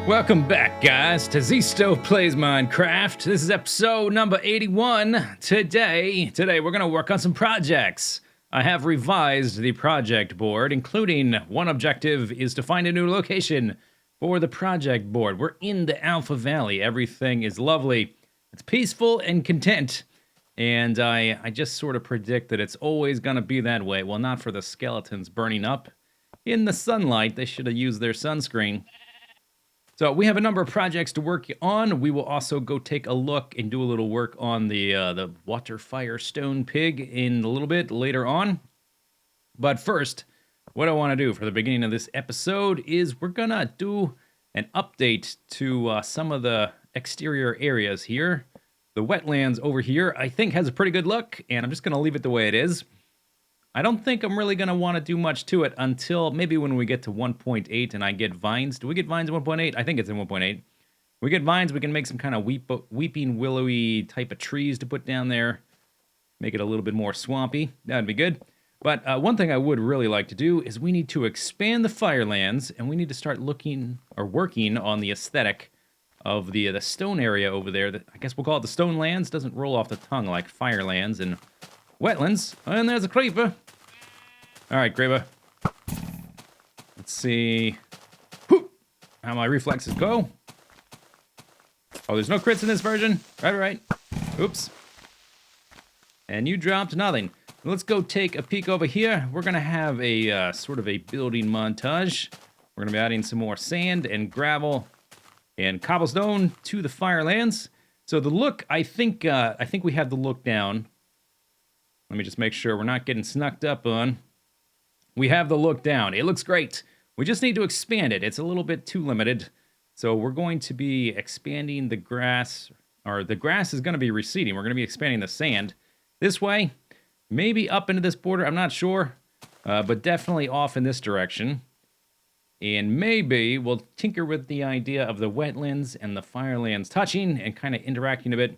Welcome back, guys, to Zisteau Plays Minecraft. This is episode number 81. Today we're going to work on some projects. I have revised the project board, including one objective is to find a new location for the project board. We're in the Alpha Valley. Everything is lovely. It's peaceful and content. And I just sort of predict that it's always going to be that way. Well, not for the skeletons burning up in the sunlight. They should have used their sunscreen. So we have a number of projects to work on. We will also go take a look and do a little work on the water fire stone pig in a little bit later on. But first, what I want to do for the beginning of this episode is we're gonna do an update to some of the exterior areas here. The wetlands over here, I think, has a pretty good look, and I'm just gonna leave it the way it is. I don't think I'm really going to want to do much to it until maybe when we get to 1.8 and I get vines. Do we get vines in 1.8? I think it's in 1.8. We get vines, we can make some kind of weeping willowy type of trees to put down there. Make it a little bit more swampy. That'd be good. But one thing I would really like to do is we need to expand the firelands, and we need to start looking or working on the aesthetic of the stone area over there. I guess we'll call it the stone lands. Doesn't roll off the tongue like firelands and wetlands. And there's a creeper. All right, creeper. Let's see how my reflexes go. Oh, there's no crits in this version. Right. Oops. And you dropped nothing. Let's go take a peek over here. We're going to have a sort of a building montage. We're going to be adding some more sand and gravel and cobblestone to the firelands. So the look, I think we have the look down. Let me just make sure we're not getting snuck up on. We have the look down. It looks great. We just need to expand it. It's a little bit too limited. So we're going to be expanding the grass, or the grass is going to be receding. We're going to be expanding the sand this way, maybe up into this border. I'm not sure, but definitely off in this direction. And maybe we'll tinker with the idea of the wetlands and the firelands touching and kind of interacting a bit.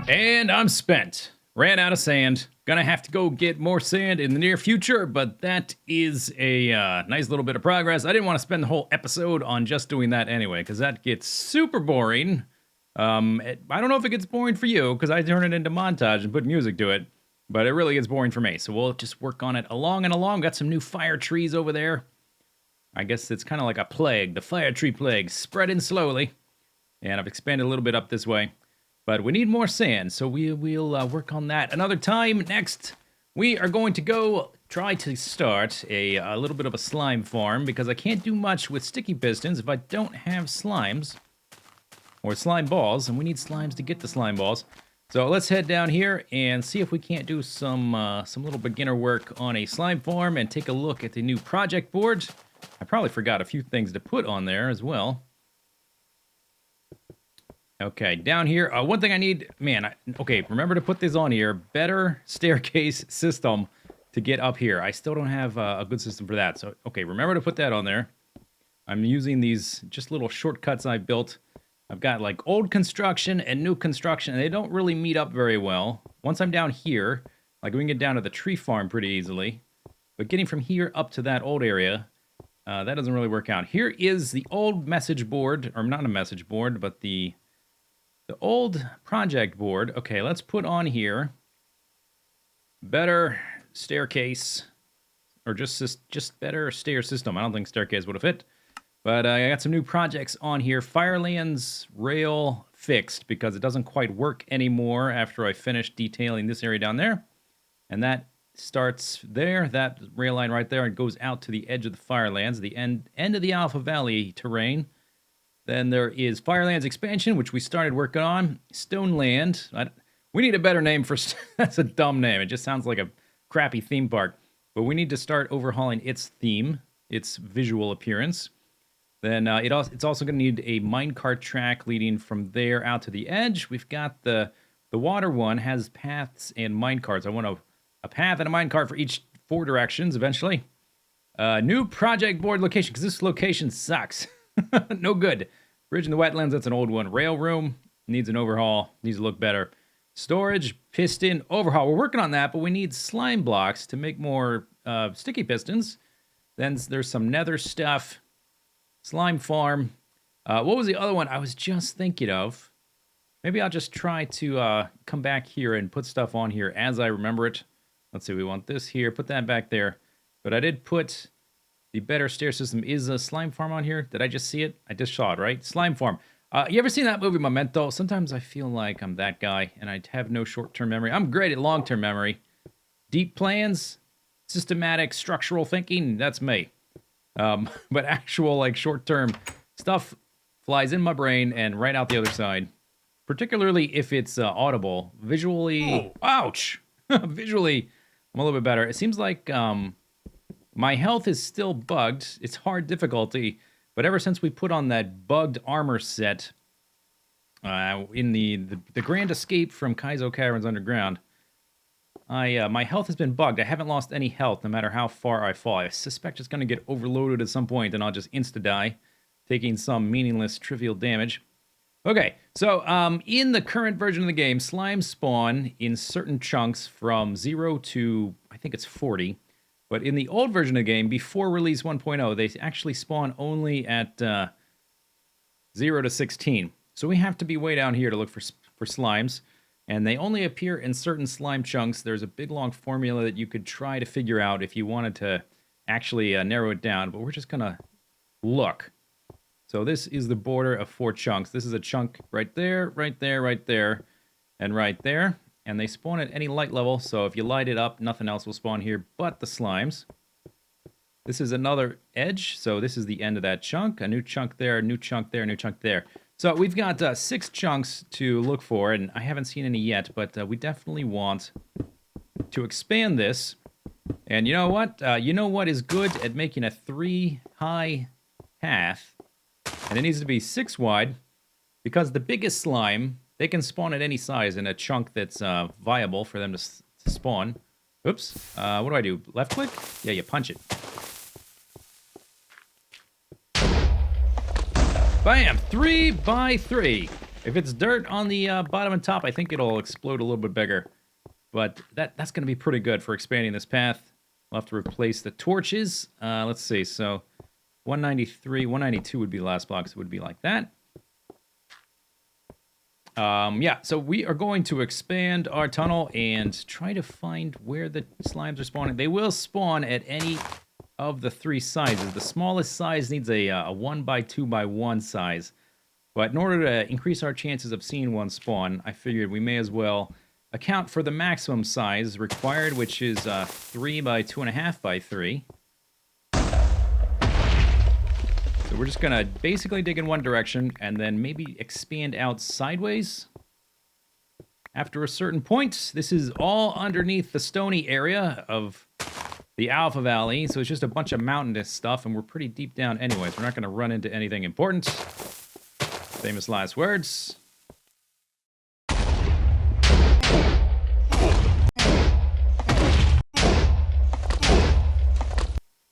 And I'm spent. Ran out of sand. Gonna have to go get more sand in the near future, but that is a nice little bit of progress. I didn't want to spend the whole episode on just doing that anyway, because that gets super boring. I don't know if it gets boring for you, because I turn it into montage and put music to it, but it really gets boring for me, so we'll just work on it along and along. Got some new fire trees over there. I guess it's kind of like a plague, the fire tree plague, spreading slowly. And I've expanded a little bit up this way. But we need more sand, so we'll work on that another time. Next, we are going to go try to start a little bit of a slime farm, because I can't do much with sticky pistons if I don't have slimes or slime balls, and we need slimes to get the slime balls. So let's head down here and see if we can't do some little beginner work on a slime farm and take a look at the new project board. I probably forgot a few things to put on there as well. Okay, down here, one thing I need, okay, remember to put this on here, better staircase system to get up here. I still don't have a good system for that, so, okay, remember to put that on there. I'm using these just little shortcuts I built. I've got, like, old construction and new construction, and they don't really meet up very well. Once I'm down here, like, we can get down to the tree farm pretty easily, but getting from here up to that old area, that doesn't really work out. Here is the old message board, or not a message board, but the old project board. Okay, let's put on here better staircase, or just better stair system. I don't think staircase would have fit, but I got some new projects on here. Firelands rail fixed because it doesn't quite work anymore after I finish detailing this area down there. And that starts there, that rail line right there, and goes out to the edge of the Firelands, the end of the Alpha Valley terrain. Then there is Firelands expansion, which we started working on. Stoneland. We need a better name for... That's a dumb name. It just sounds like a crappy theme park. But we need to start overhauling its theme, its visual appearance. Then it's also going to need a minecart track leading from there out to the edge. We've got the water one has paths and minecarts. I want a path and a minecart for each 4 directions eventually. New project board location, because this location sucks. No good. Bridge in the wetlands, that's an old one. Rail room needs an overhaul, needs to look better. Storage, piston, overhaul. We're working on that, but we need slime blocks to make more sticky pistons. Then there's some nether stuff. Slime farm. What was the other one I was just thinking of? Maybe I'll just try to come back here and put stuff on here as I remember it. Let's see, we want this here. Put that back there. But I did put the better stair system. Is a slime farm on here? Did I just see it? I just saw it, right? Slime farm. You ever seen that movie Memento? Sometimes I feel like I'm that guy and I have no short-term memory. I'm great at long-term memory. Deep plans, systematic, structural thinking, that's me. But actual, like, short-term stuff flies in my brain and right out the other side. Particularly if it's audible. Visually... Oh. Ouch! Visually, I'm a little bit better. It seems like my health is still bugged. It's hard difficulty. But ever since we put on that bugged armor set in the Grand Escape from Kaizo Caverns Underground, my health has been bugged. I haven't lost any health no matter how far I fall. I suspect it's going to get overloaded at some point and I'll just insta-die, taking some meaningless, trivial damage. Okay, so in the current version of the game, slimes spawn in certain chunks from 0 to, I think it's 40. But in the old version of the game, before release 1.0, they actually spawn only at 0 to 16. So we have to be way down here to look for slimes. And they only appear in certain slime chunks. There's a big, long formula that you could try to figure out if you wanted to actually narrow it down. But we're just going to look. So this is the border of 4 chunks. This is a chunk right there, right there, right there, and right there. And they spawn at any light level, so if you light it up, nothing else will spawn here but the slimes. This is another edge, so this is the end of that chunk. A new chunk there, a new chunk there, a new chunk there. So we've got 6 chunks to look for, and I haven't seen any yet, but we definitely want to expand this. And you know what? You know what is good at making a 3-high path? And it needs to be 6 wide, because the biggest slime... They can spawn at any size in a chunk that's viable for them to spawn. Oops. What do I do? Left click? Yeah, you punch it. Bam! 3 by 3. If it's dirt on the bottom and top, I think it'll explode a little bit bigger. But that's going to be pretty good for expanding this path. We'll have to replace the torches. Let's see. So 193, 192 would be the last block, so it would be like that. Yeah, so we are going to expand our tunnel and try to find where the slimes are spawning. They will spawn at any of the 3 sizes. The smallest size needs a 1 by 2 by 1 size. But in order to increase our chances of seeing one spawn, I figured we may as well account for the maximum size required, which is 3 by 2.5 by 3. So we're just going to basically dig in one direction and then maybe expand out sideways. After a certain point, this is all underneath the stony area of the Alpha Valley. So it's just a bunch of mountainous stuff, and we're pretty deep down anyways. We're not going to run into anything important. Famous last words.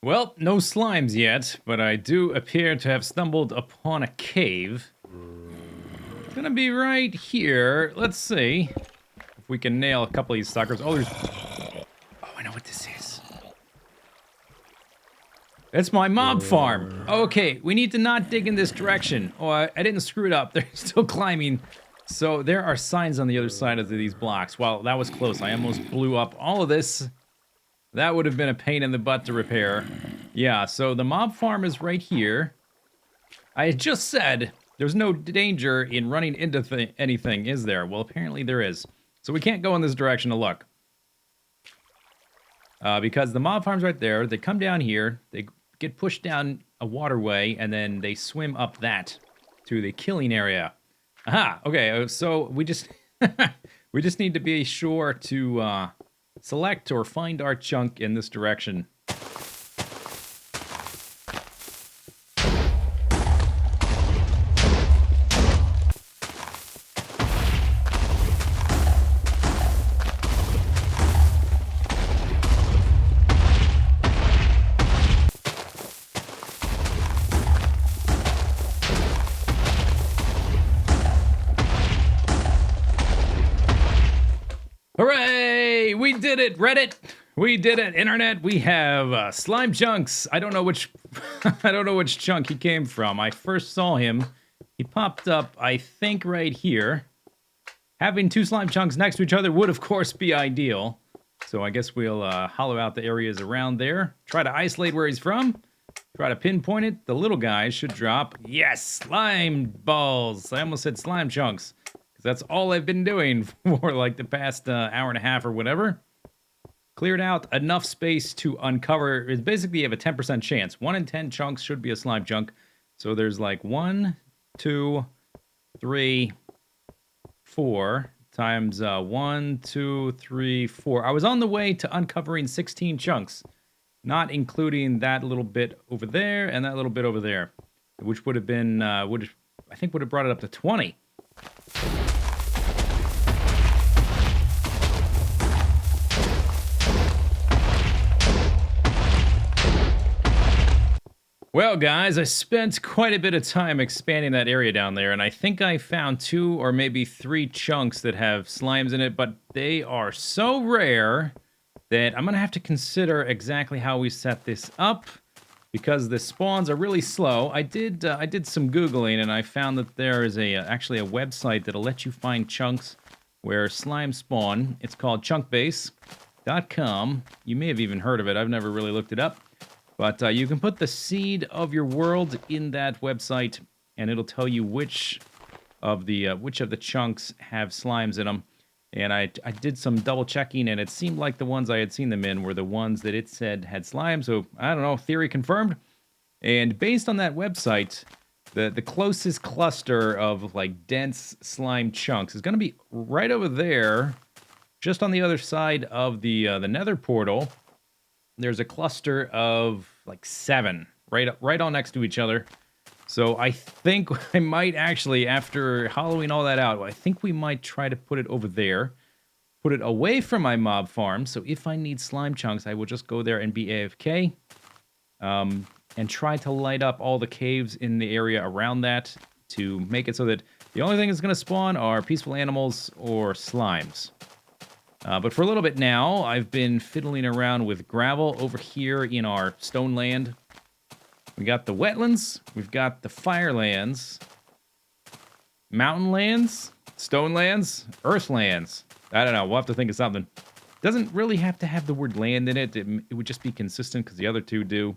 Well, no slimes yet, but I do appear to have stumbled upon a cave. It's gonna be right here. Let's see if we can nail a couple of these suckers. Oh, I know what this is. It's my mob farm. Okay, we need to not dig in this direction. Oh, I didn't screw it up. They're still climbing. So there are signs on the other side of these blocks. Wow, that was close. I almost blew up all of this. That would have been a pain in the butt to repair. Yeah, so the mob farm is right here. I had just said There's no danger in running into anything, is there? Well, apparently there is. So we can't go in this direction to look. Because the mob farm's right there. They come down here. They get pushed down a waterway, and then they swim up that to the killing area. Aha! Okay, so we just... we just need to be sure to select or find our chunk in this direction. Hooray! We did it, Reddit. We did it, Internet. We have slime chunks. I don't know which, I don't know which chunk he came from. I first saw him. He popped up, I think, right here. Having two slime chunks next to each other would, of course, be ideal. So I guess we'll hollow out the areas around there. Try to isolate where he's from. Try to pinpoint it. The little guys should drop. Yes, slime balls. I almost said slime chunks. That's all I've been doing for like the past hour and a half or whatever. Cleared out enough space to uncover. It's basically you have a 10% chance. 1 in 10 chunks should be a slime chunk. So there's like 1, 2, 3, 4 times 1, 2, 3, 4. I was on the way to uncovering 16 chunks, not including that little bit over there and that little bit over there, which would have been I think would have brought it up to 20. Well, guys, I spent quite a bit of time expanding that area down there, and I think I found 2 or maybe 3 chunks that have slimes in it, but they are so rare that I'm going to have to consider exactly how we set this up, because the spawns are really slow. I did some Googling, and I found that there is actually a website that'll let you find chunks where slime spawn. It's called chunkbase.com. You may have even heard of it. I've never really looked it up. But you can put the seed of your world in that website, and it'll tell you which of the chunks have slimes in them. And I did some double checking, and it seemed like the ones I had seen them in were the ones that it said had slime. So I don't know, theory confirmed. And based on that website, the closest cluster of like dense slime chunks is going to be right over there, just on the other side of the Nether portal. There's a cluster of like 7 right all next to each other. So I think I might actually, after hollowing all that out, I think we might try to put it over there, put it away from my mob farm. So if I need slime chunks, I will just go there and be AFK, and try to light up all the caves in the area around that to make it so that the only thing that's going to spawn are peaceful animals or slimes. But for a little bit now, I've been fiddling around with gravel over here in our stone land. We got the wetlands, we've got the firelands, mountain lands, stone lands, earth lands. I don't know, we'll have to think of something. Doesn't really have to have the word land in it. It would just be consistent because the other two do.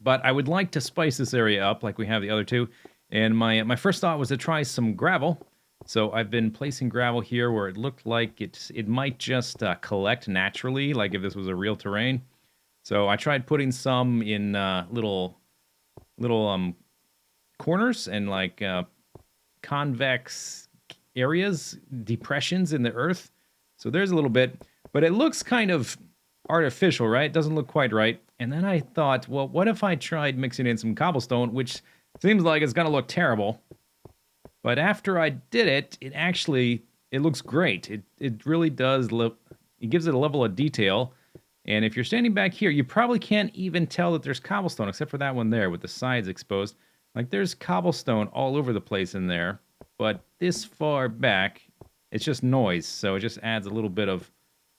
But I would like to spice this area up like we have the other two. And my first thought was to try some gravel. So I've been placing gravel here where it looked like it might just collect naturally, like if this was a real terrain. So I tried putting some in little corners and like convex areas, depressions in the earth. So there's a little bit, but it looks kind of artificial, right? It doesn't look quite right. And then I thought, well, what if I tried mixing in some cobblestone, which seems like it's going to look terrible. But after I did it, it looks great. It really does look, it gives it a level of detail. And if you're standing back here, you probably can't even tell that there's cobblestone, except for that one there with the sides exposed. Like there's cobblestone all over the place in there. But this far back, it's just noise. So it just adds a little bit of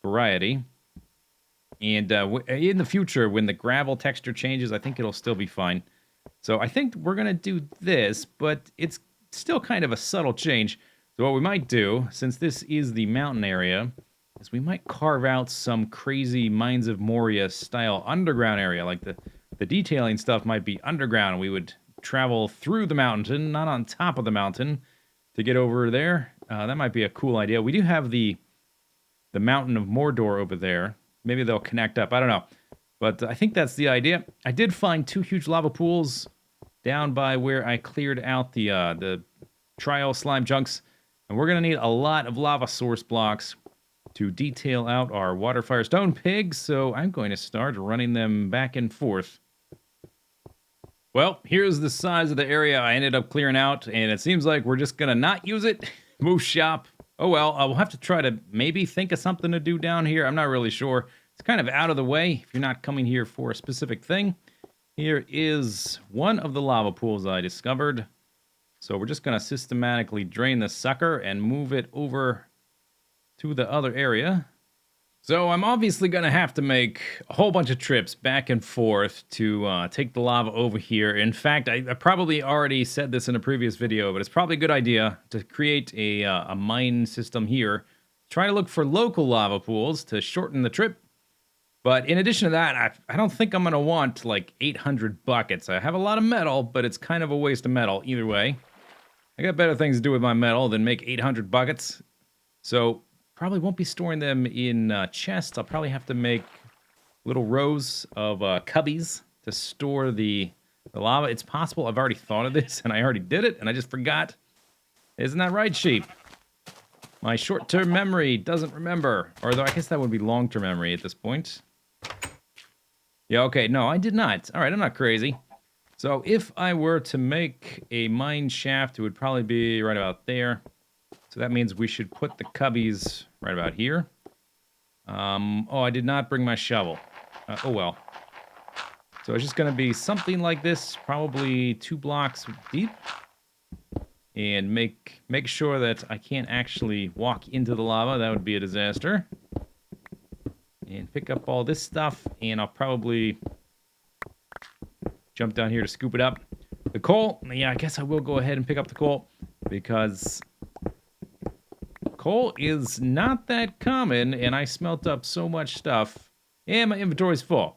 variety. And in the future, when the gravel texture changes, I think it'll still be fine. So I think we're going to do this, but it's still kind of a subtle change. So what we might do, since this is the mountain area, is we might carve out some crazy Mines of Moria style underground area. Like the detailing stuff might be underground. We would travel through the mountain, not on top of the mountain, to get over there. That might be a cool idea. We do have the Mountain of Mordor over there. Maybe they'll connect up. I don't know. But I think that's the idea. I did find 2 huge lava pools down by where I cleared out the trial slime chunks. And we're going to need a lot of lava source blocks to detail out our water, fire, stone pigs. So I'm going to start running them back and forth. Well, here's the size of the area I ended up clearing out. And it seems like we're just going to not use it. Move shop. Oh well, I will have to try to maybe think of something to do down here. I'm not really sure. It's kind of out of the way if you're not coming here for a specific thing. Here is one of the lava pools I discovered. So we're just going to systematically drain the sucker and move it over to the other area. So I'm obviously going to have to make a whole bunch of trips back and forth to take the lava over here. In fact, I probably already said this in a previous video, but it's probably a good idea to create a mine system here. Try to look for local lava pools to shorten the trip. But in addition to that, I don't think I'm going to want like 800 buckets. I have a lot of metal, but it's kind of a waste of metal either way. I got better things to do with my metal than make 800 buckets. So probably won't be storing them in chests. I'll probably have to make little rows of cubbies to store the lava. It's possible I've already thought of this and I already did it and I just forgot. Isn't that right, sheep? My short-term memory doesn't remember. Or though I guess that would be long-term memory at this point. Yeah, okay, no, I did not. All right, I'm not crazy. So if I were to make a mine shaft, it would probably be right about there. So that means we should put the cubbies right about here. Oh, I did not bring my shovel. Oh, well. So it's just going to be something like this, probably 2 blocks deep. And make sure that I can't actually walk into the lava. That would be a disaster. And pick up all this stuff, and I'll probably jump down here to scoop it up. The coal, yeah, I guess I will go ahead and pick up the coal, because coal is not that common, and I smelt up so much stuff, and my inventory's full.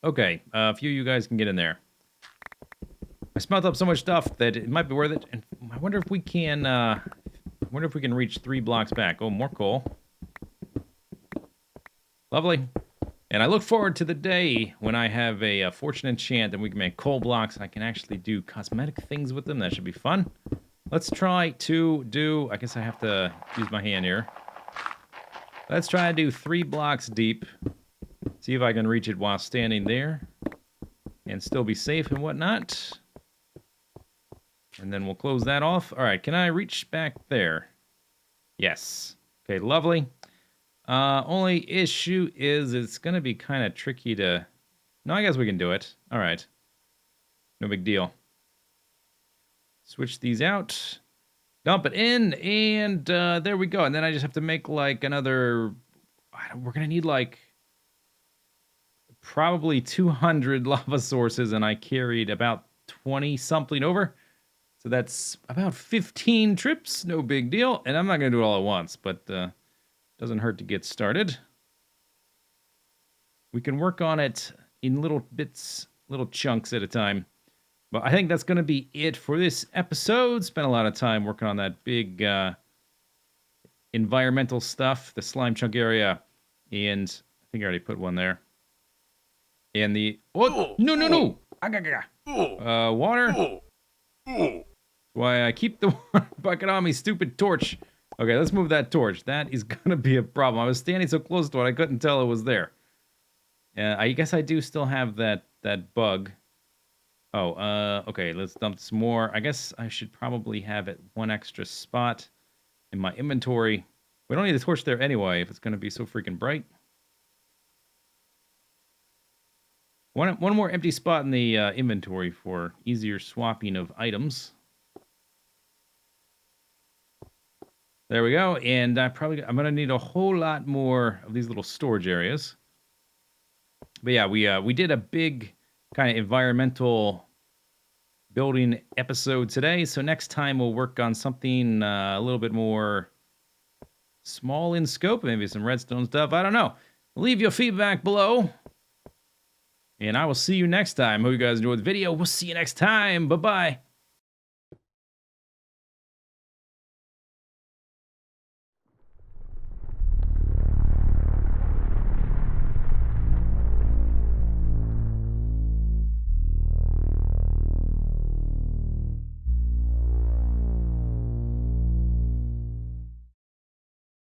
Okay, a few of you guys can get in there. I smelt up so much stuff that it might be worth it, and I wonder if we can, reach 3 blocks back. Oh, more coal. Lovely. And I look forward to the day when I have a fortune enchant and we can make coal blocks and I can actually do cosmetic things with them. That should be fun. Let's try to do... I guess I have to use my hand here. Let's try to do 3 blocks deep. See if I can reach it while standing there. And still be safe and whatnot. And then we'll close that off. All right, can I reach back there? Yes. Okay, lovely. Only issue is it's going to be kind of tricky to... No, I guess we can do it. All right. No big deal. Switch these out. Dump it in, and there we go. And then I just have to make, like, another... We're going to need, like, probably 200 lava sources, and I carried about 20-something over. So that's about 15 trips. No big deal. And I'm not going to do it all at once, but... doesn't hurt to get started. We can work on it in little bits, little chunks at a time. But I think that's going to be it for this episode. Spent a lot of time working on that big environmental stuff, the slime chunk area. And I think I already put one there. And the... Oh, no! Water. Why I keep the bucket on me, stupid torch. Okay, let's move that torch. That is going to be a problem. I was standing so close to it, I couldn't tell it was there. I guess I do still have that bug. Oh, okay, let's dump some more. I guess I should probably have it one extra spot in my inventory. We don't need the torch there anyway, if it's going to be so freaking bright. One more empty spot in the inventory for easier swapping of items. There we go, and I'm going to need a whole lot more of these little storage areas. But yeah, we did a big kind of environmental building episode today, so next time we'll work on something a little bit more small in scope, maybe some redstone stuff, I don't know. Leave your feedback below. And I will see you next time. Hope you guys enjoyed the video. We'll see you next time. Bye-bye.